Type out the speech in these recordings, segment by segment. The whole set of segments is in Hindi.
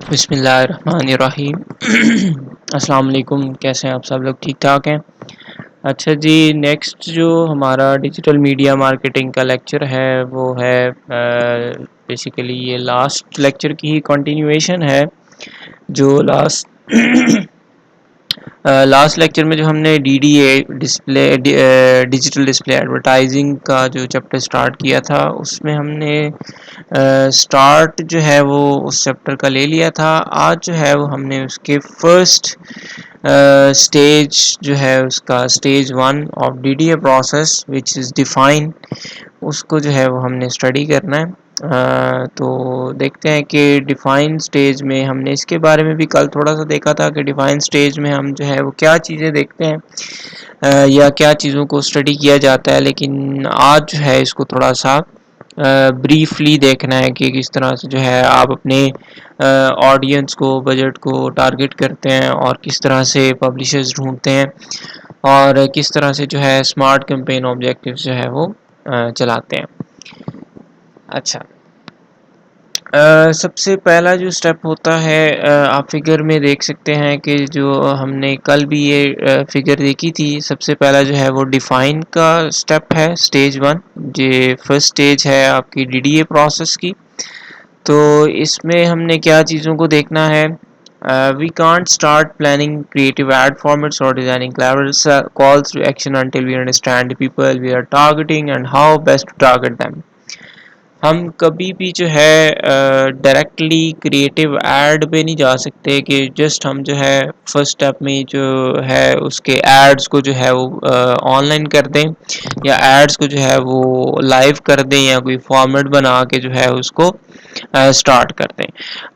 बिस्मिल्लाहिर्रहमानिर्रहीम। अस्सलाम वालेकुम, कैसे हैं आप सब लोग? ठीक ठाक हैं? अच्छा जी, नेक्स्ट जो हमारा डिजिटल मीडिया मार्केटिंग का लेक्चर है वो है बेसिकली ये लास्ट लेक्चर की ही कंटिन्यूएशन है। जो लास्ट लेक्चर में जो हमने DDA डिजिटल डिस्प्ले एडवर्टाइजिंग का जो चैप्टर स्टार्ट किया था, उसमें हमने स्टार्ट जो है वो उस चैप्टर का ले लिया था। आज जो है वो हमने उसके फर्स्ट स्टेज जो है उसका stage 1 of DDA process which is define, उसको जो है वो हमने स्टडी करना है। तो देखते हैं कि डिफाइन स्टेज में हमने इसके बारे में भी कल थोड़ा सा देखा था कि डिफाइन स्टेज में हम जो है वो क्या चीज़ें देखते हैं या क्या चीज़ों को स्टडी किया जाता है। लेकिन आज जो है इसको थोड़ा सा ब्रीफली देखना है कि किस तरह से जो है आप अपने ऑडियंस को, बजट को टारगेट करते हैं और किस तरह से पब्लिशर्स ढूंढते हैं और किस तरह से जो है स्मार्ट कैंपेन ऑब्जेक्टिव्स जो है वो चलाते हैं। अच्छा, सबसे पहला जो स्टेप होता है, आप फिगर में देख सकते हैं कि जो हमने कल भी ये फिगर देखी थी, सबसे पहला जो है वो डिफाइन का स्टेप है, स्टेज 1। ये फर्स्ट स्टेज है आपकी DDA प्रोसेस की। तो इसमें हमने क्या चीज़ों को देखना है? We can't start planning creative ad formats or designing clever calls to action until we understand the people we are targeting and how best to target them. हम कभी भी जो है डायरेक्टली क्रिएटिव ऐड पे नहीं जा सकते कि जस्ट हम जो है फर्स्ट स्टेप में जो है उसके एड्स को जो है वो ऑनलाइन कर दें या एड्स को जो है वो लाइव कर दें या कोई फॉर्मेट बना के जो है उसको स्टार्ट कर दें।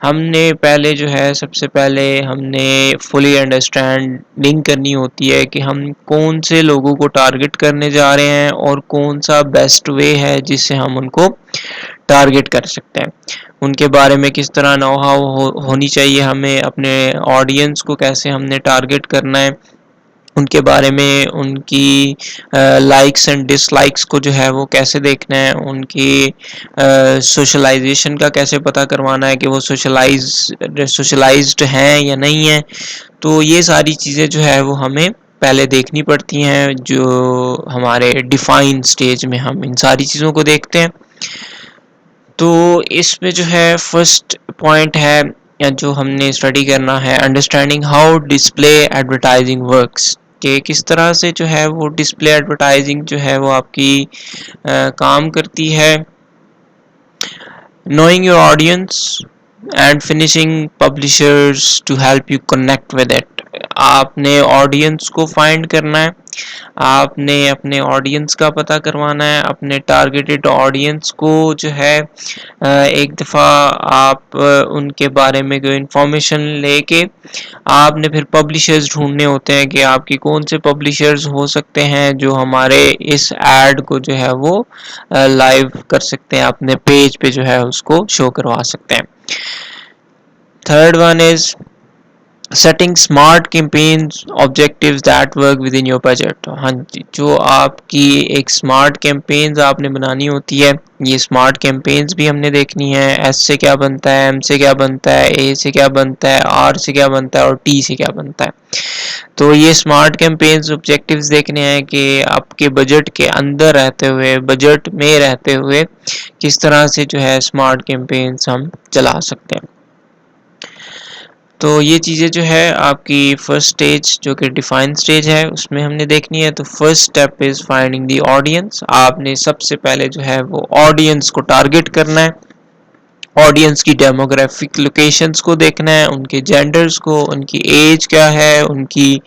हमने पहले जो है सबसे पहले हमने फुली अंडरस्टैंडिंग करनी होती है कि हम कौन से लोगों को टारगेट करने जा रहे हैं और कौन सा बेस्ट वे है जिससे हम उनको टारगेट कर सकते हैं। उनके बारे में किस तरह नो हाउ होनी चाहिए, हमें अपने ऑडियंस को कैसे हमने टारगेट करना है, उनके बारे में उनकी लाइक्स एंड डिसलाइक्स को जो है वो कैसे देखना है, उनकी सोशलाइजेशन का कैसे पता करवाना है कि वो सोशलाइज्ड हैं या नहीं है। तो ये सारी चीज़ें जो है वो हमें पहले देखनी पड़ती हैं। जो हमारे डिफाइन स्टेज में हम इन सारी चीज़ों को देखते हैं। तो इसमें जो है फर्स्ट पॉइंट है या जो हमने स्टडी करना है, understanding how display advertising works, कि किस तरह से जो है वो डिस्प्ले एडवर्टाइजिंग जो है वो आपकी काम करती है। knowing your audience and finishing publishers to help you connect with it. आपने ऑडियंस को फाइंड करना है, आपने अपने ऑडियंस का पता करवाना है, अपने टारगेटेड ऑडियंस को जो है एक दफ़ा आप उनके बारे में कोई इन्फॉर्मेशन लेके आपने फिर पब्लिशर्स ढूंढने होते हैं कि आपकी कौन से पब्लिशर्स हो सकते हैं जो हमारे इस एड को जो है वो लाइव कर सकते हैं, अपने पेज पे जो है उसको शो करवा सकते हैं। Third one is setting smart campaigns objectives that work with in your budget. हाँ जी, जो आपकी एक स्मार्ट कैंपेन्स आपने बनानी होती है, ये स्मार्ट कैंपेन्स भी हमने देखनी है। एस से क्या बनता है, एम से क्या बनता है, ए से क्या बनता है, आर से क्या बनता है और टी से क्या बनता है। तो ये स्मार्ट कैंपेन्स ऑब्जेक्टिव्स देखने हैं कि आपके बजट के अंदर रहते हुए, बजट में रहते हुए किस तरह से जो है स्मार्ट कैंपेन्स हम चला सकते हैं। तो ये चीज़ें जो है आपकी फर्स्ट स्टेज जो कि डिफाइन स्टेज है उसमें हमने देखनी है। तो first step is finding the audience. आपने सबसे पहले जो है वो ऑडियंस को टारगेट करना है, ऑडियंस की डेमोग्राफिक लोकेशंस को देखना है, उनके जेंडर्स को, उनकी एज क्या है, उनकी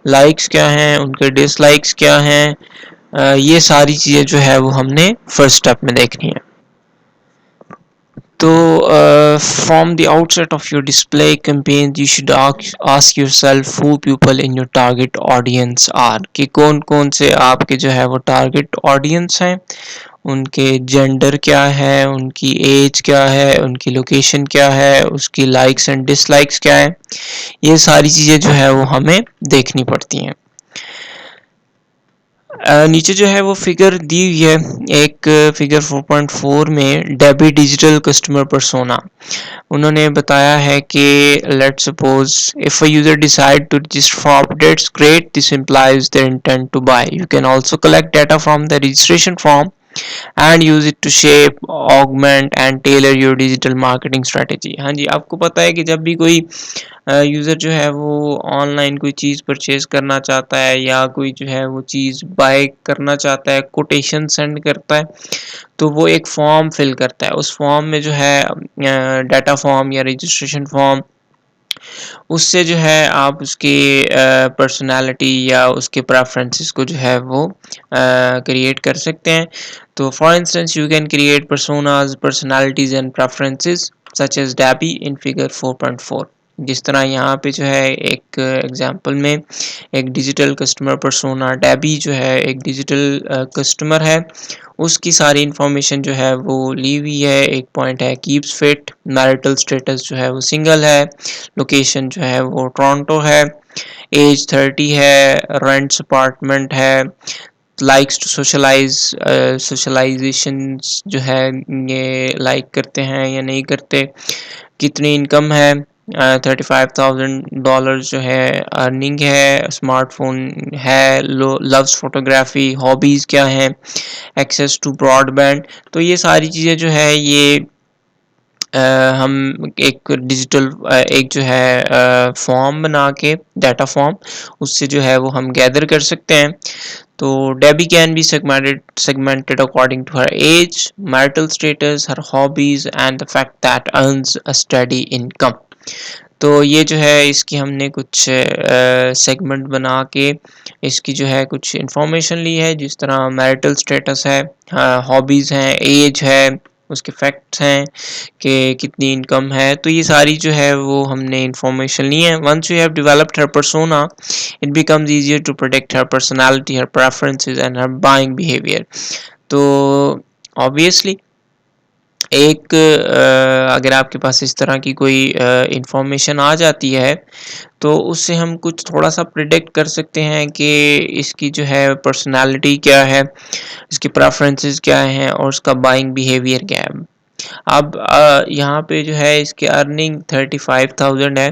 लाइक्स क्या हैं, उनके डिसलाइक्स क्या हैं। ये सारी चीज़ें जो है वो हमने फर्स्ट स्टेप में देखनी है। तो from the outset of your display campaign you should ask yourself who people in your target audience are, कि कौन कौन से आपके जो है वो टारगेट ऑडियंस हैं, उनके जेंडर क्या है, उनकी एज क्या है, उनकी लोकेशन क्या है, उसकी लाइक्स एंड डिसलाइक्स क्या है। ये सारी चीज़ें जो है वो हमें देखनी पड़ती हैं। नीचे जो है वो फिगर दी हुई है, एक फिगर 4.4 में डेबी डिजिटल कस्टमर पर्सोना। उन्होंने बताया है कि let's suppose if a user decide to register for updates, great, this implies their intent to buy. You can also collect data from the registration form and use it to shape, augment and tailor your digital marketing strategy. हाँ जी, आपको पता है कि जब भी कोई यूज़र जो है वो ऑनलाइन कोई चीज़ परचेज करना चाहता है या कोई जो है वो चीज़ बाय करना चाहता है, कोटेशन सेंड करता है, तो वो एक फॉर्म फिल करता है। उस फॉर्म में जो है डाटा फॉर्म या रजिस्ट्रेशन फॉर्म, उससे जो है आप उसकी पर्सनालिटी या उसके प्रेफरेंसेस को जो है वो क्रिएट कर सकते हैं। तो for instance you can create personas, personalities and preferences such as Debbie in figure 4.4। जिस तरह यहाँ पे जो है एक एग्जांपल में एक डिजिटल कस्टमर पर्सोना डैबी जो है एक डिजिटल कस्टमर है, उसकी सारी इंफॉर्मेशन जो है वो ली हुई है। एक पॉइंट है कीप्स फिट, मैरिटल स्टेटस जो है वो सिंगल है, लोकेशन जो है वो टोरंटो है, एज 30 है, रेंट्स अपार्टमेंट है, लाइक्स टू सोशलाइज, सोशलाइजेशन जो है ये लाइक करते हैं या नहीं करते, कितनी इनकम है, $35,000 जो है अर्निंग है, स्मार्टफोन है, लव्स फोटोग्राफी, हॉबीज़ क्या हैं, एक्सेस टू ब्रॉडबैंड। तो ये सारी चीज़ें जो है ये हम एक डिजिटल एक जो है फॉर्म बना के, डाटा फॉर्म, उससे जो है वो हम गैदर कर सकते हैं। तो Debbie can be segmented according to her age, marital status, her hobbies and the fact that earns a steady income. तो ये जो है इसकी हमने कुछ सेगमेंट बना के इसकी जो है कुछ इंफॉर्मेशन ली है, जिस तरह मैरिटल स्टेटस है, हॉबीज़ हैं, एज है, उसके फैक्ट्स हैं कि कितनी इनकम है। तो ये सारी जो है वो हमने इंफॉर्मेशन ली है। Once you have developed her persona, it becomes easier to protect her personality, her preferences and her buying behaviour. तो ऑब्वियसली एक अगर आपके पास इस तरह की कोई इंफॉर्मेशन आ जाती है, तो उससे हम कुछ थोड़ा सा प्रिडिक्ट कर सकते हैं कि इसकी जो है पर्सनालिटी क्या है, इसकी प्रेफरेंसेस क्या हैं और उसका बाइंग बिहेवियर क्या है। अब यहाँ पे जो है इसकी अर्निंग 35,000 है,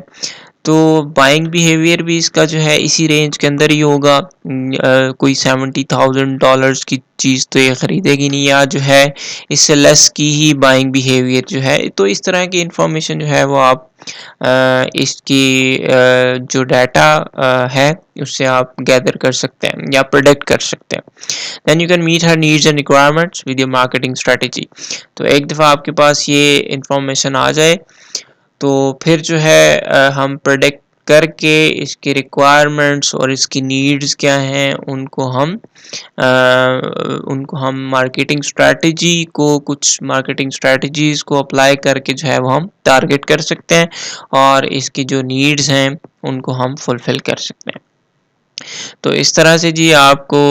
तो बाइंग बिहेवियर भी इसका जो है इसी रेंज के अंदर ही होगा। कोई $70,000 की चीज़ तो ये ख़रीदेगी नहीं, या जो है इससे लेस की ही बाइंग बिहेवियर जो है। तो इस तरह की इंफॉर्मेशन जो है वो आप इसकी जो डाटा है उससे आप गैदर कर सकते हैं या प्रोडिक्ट कर सकते हैं। Then you can meet her needs and requirements with your marketing strategy. तो एक दफ़ा आपके पास ये इंफॉर्मेशन आ जाए, तो फिर जो है हम प्रोडिक्ट करके इसकी रिक्वायरमेंट्स और इसकी नीड्स क्या हैं उनको हम मार्केटिंग स्ट्रेटजी को, कुछ मार्केटिंग स्ट्रेटजीज़ को अप्लाई करके जो है वो हम टारगेट कर सकते हैं और इसकी जो नीड्स हैं उनको हम फुलफ़िल कर सकते हैं। तो इस तरह से जी आपको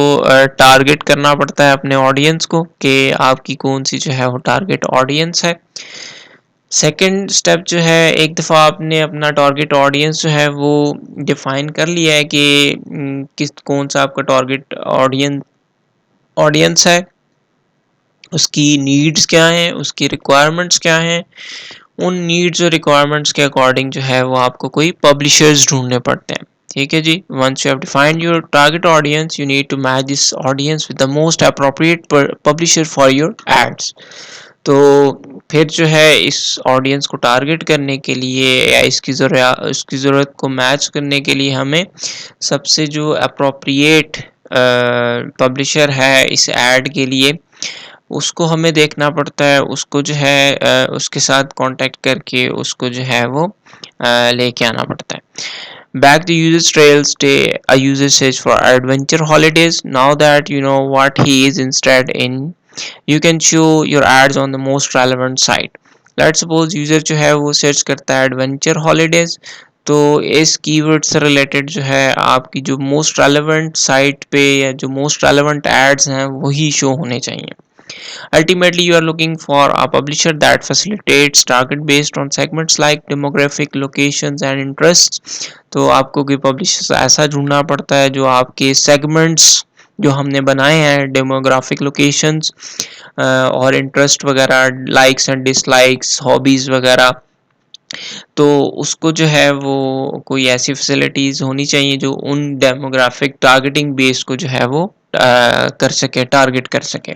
टारगेट करना पड़ता है अपने ऑडियंस को कि आपकी कौन सी जो है वो टारगेट ऑडियंस है। सेकंड स्टेप जो है, एक दफ़ा आपने अपना टारगेट ऑडियंस जो है वो डिफ़ाइन कर लिया है कि कौन सा आपका टारगेट ऑडियंस है, उसकी नीड्स क्या हैं, उसकी रिक्वायरमेंट्स क्या हैं, उन नीड्स और रिक्वायरमेंट्स के अकॉर्डिंग जो है वो आपको कोई पब्लिशर्स ढूंढने पड़ते हैं। ठीक है जी। Once you have defined your target audience, you need to match this audience with the most appropriate publisher for your ads. तो फिर जो है इस ऑडियंस को टारगेट करने के लिए या इसकी ज़रूरत को मैच करने के लिए हमें सबसे जो अप्रोप्रिएट पब्लिशर है इस ऐड के लिए, उसको हमें देखना पड़ता है। उसको जो है उसके साथ कांटेक्ट करके उसको जो है वो लेके आना पड़ता है। Back the user's trail, stay a user search for adventure holidays. Now that you know what he is interested in, you can show your ads on the most relevant site. Let's suppose user जो है वो search करता है adventure holidays, तो इस कीवर्ड से रिलेटेड जो है आपकी जो मोस्ट रेलेवेंट साइट पे या जो मोस्ट रेलेवेंट एड्स हैं वही शो होने चाहिए। Ultimately, you are looking for a publisher that facilitates target based on segments like demographic, locations and interests. तो आपको कोई पब्लिशर ऐसा ढूंढना पड़ता है जो आपके सेगमेंट्स जो हमने बनाए हैं, डेमोग्राफिक लोकेशंस और इंटरेस्ट वगैरह, लाइक्स एंड डिसलाइक्स, हॉबीज़ वगैरह, तो उसको जो है वो कोई ऐसी फैसिलिटीज़ होनी चाहिए जो उन डेमोग्राफिक टारगेटिंग बेस को जो है वो कर सके, टारगेट कर सके.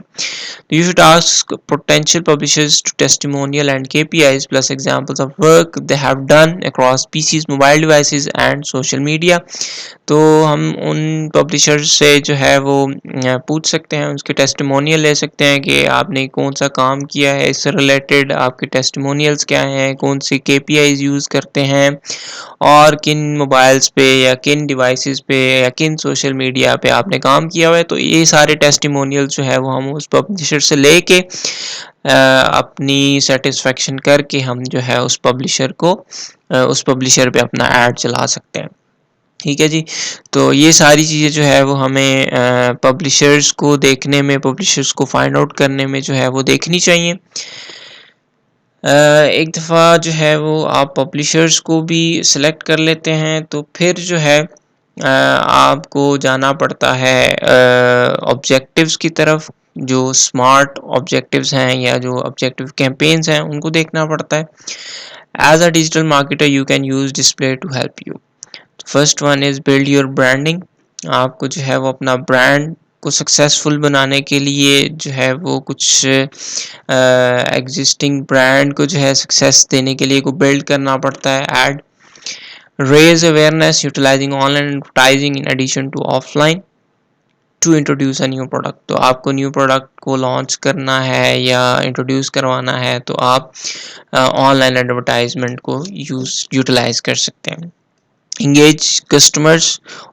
You should ask potential publishers to testimonial and KPIs plus examples of work they have done across PCs, mobile devices and social media. तो हम उन पब्लिशर्स से जो है वो पूछ सकते हैं, उसके टेस्टिमोनियल ले सकते हैं कि आपने कौन सा काम किया है इससे रिलेटेड, आपके टेस्टिमोनियल्स क्या हैं, कौन सी KPIs यूज़ करते हैं और किन मोबाइल्स पे या किन डिवाइसेस पे या किन सोशल मीडिया पे आपने काम किया हुआ है. तो ये सारे टेस्टिमोनियल्स जो है वो हम उस पब्लिशर से लेके अपनी सेटिस्फेक्शन करके हम जो है उस पब्लिशर पे अपना ऐड चला सकते हैं. ठीक है जी. तो ये सारी चीज़ें जो है वो हमें पब्लिशर्स को देखने में, पब्लिशर्स को फाइंड आउट करने में जो है वो देखनी चाहिए. एक दफ़ा जो है वो आप पब्लिशर्स को भी सिलेक्ट कर लेते हैं तो फिर जो है आपको जाना पड़ता है ऑब्जेक्टिव्स की तरफ. जो स्मार्ट ऑब्जेक्टिव्स हैं या जो ऑब्जेक्टिव कैंपेन्स हैं उनको देखना पड़ता है. As a digital marketer you can use display to help you. First one is build your branding. आपको जो है वो अपना ब्रांड को सक्सेसफुल बनाने के लिए जो है वो कुछ एग्जिस्टिंग ब्रांड को जो है सक्सेस देने के लिए को बिल्ड करना पड़ता है. Add raise awareness utilising online advertising in addition to offline to introduce a new product. तो आपको न्यू प्रोडक्ट को लॉन्च करना है या इंट्रोड्यूस करवाना है तो आप ऑनलाइन एडवर्टाइजमेंट को यूटिलाइज कर सकते हैं. engage customers,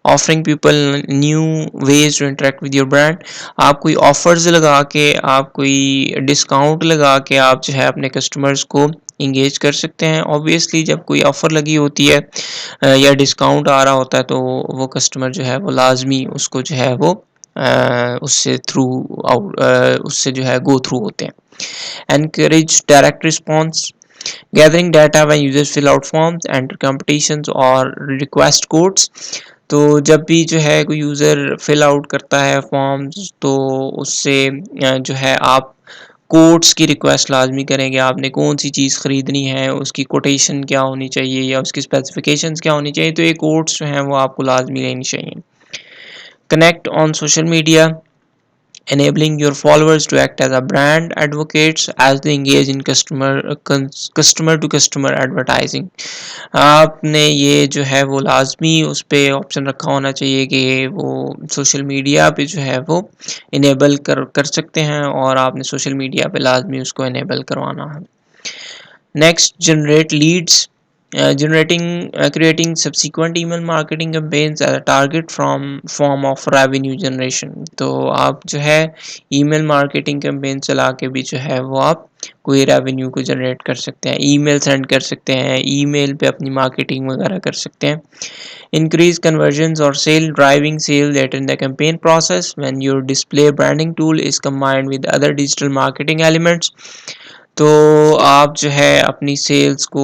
offering people new ways to interact with your brand. आप कोई ऑफर्स लगा के, आप कोई डिस्काउंट लगा के आप जो है अपने कस्टमर्स को इंगेज कर सकते हैं. ऑब्वियसली जब कोई ऑफ़र लगी होती है या डिस्काउंट आ रहा होता है तो वो कस्टमर जो है वो लाजमी उसको जो है वो उससे जो है गो थ्रू होते हैं. Encourage direct response. Gathering data when users fill out forms, enter competitions और request codes. तो जब भी जो है कोई यूज़र फिल आउट करता है फॉर्म्स तो उससे जो है आप कोड्स की रिक्वेस्ट लाजमी करेंगे. आपने कौन सी चीज़ ख़रीदनी है, उसकी कोटेशन क्या होनी चाहिए या उसकी स्पेसिफिकेशंस क्या होनी चाहिए, तो ये कोड्स जो हैं वो आपको लाजमी लेनी चाहिए. Connect on social media. Enabling your followers to act as a brand advocates as they engage in customer to customer advertising. आपने ये जो है वो लाजमी उस पर ऑप्शन रखा होना चाहिए कि वो सोशल मीडिया पे जो है वो इनेबल कर सकते हैं और आपने सोशल मीडिया पे लाजमी उसको इनेबल करवाना है. Next, generate Leeds. Creating subsequent email marketing campaigns as a target from form of revenue generation. तो आप जो है email marketing campaign चला के भी जो है वो आप कोई revenue को generate कर सकते हैं, email send कर सकते हैं, email पे अपनी marketing वगैरह कर सकते हैं. Increase conversions or driving sales later in the campaign process when your display branding tool is combined with other digital marketing elements. तो आप जो है अपनी सेल्स को,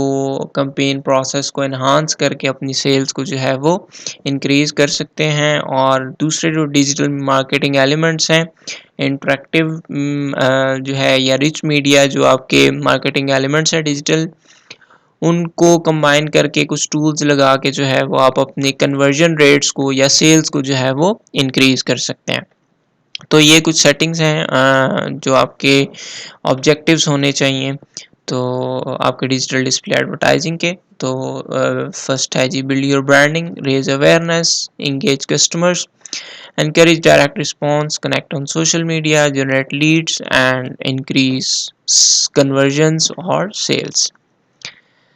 कैंपेन प्रोसेस को एनहांस करके अपनी सेल्स को जो है वो इंक्रीज़ कर सकते हैं. और दूसरे जो डिजिटल मार्केटिंग एलिमेंट्स हैं, इंटरेक्टिव जो है या रिच मीडिया, जो आपके मार्केटिंग एलिमेंट्स हैं डिजिटल, उनको कंबाइन करके कुछ टूल्स लगा के जो है वो आप अपनी कन्वर्जन रेट्स को या सेल्स को जो है वो इंक्रीज़ कर सकते हैं. तो ये कुछ सेटिंग्स हैं जो आपके ऑब्जेक्टिव्स होने चाहिए तो आपके डिजिटल डिस्प्ले एडवर्टाइजिंग के. तो फर्स्ट है जी, build your branding, raise awareness, engage customers, encourage direct response, connect on social media, generate leads and increase conversions or sales.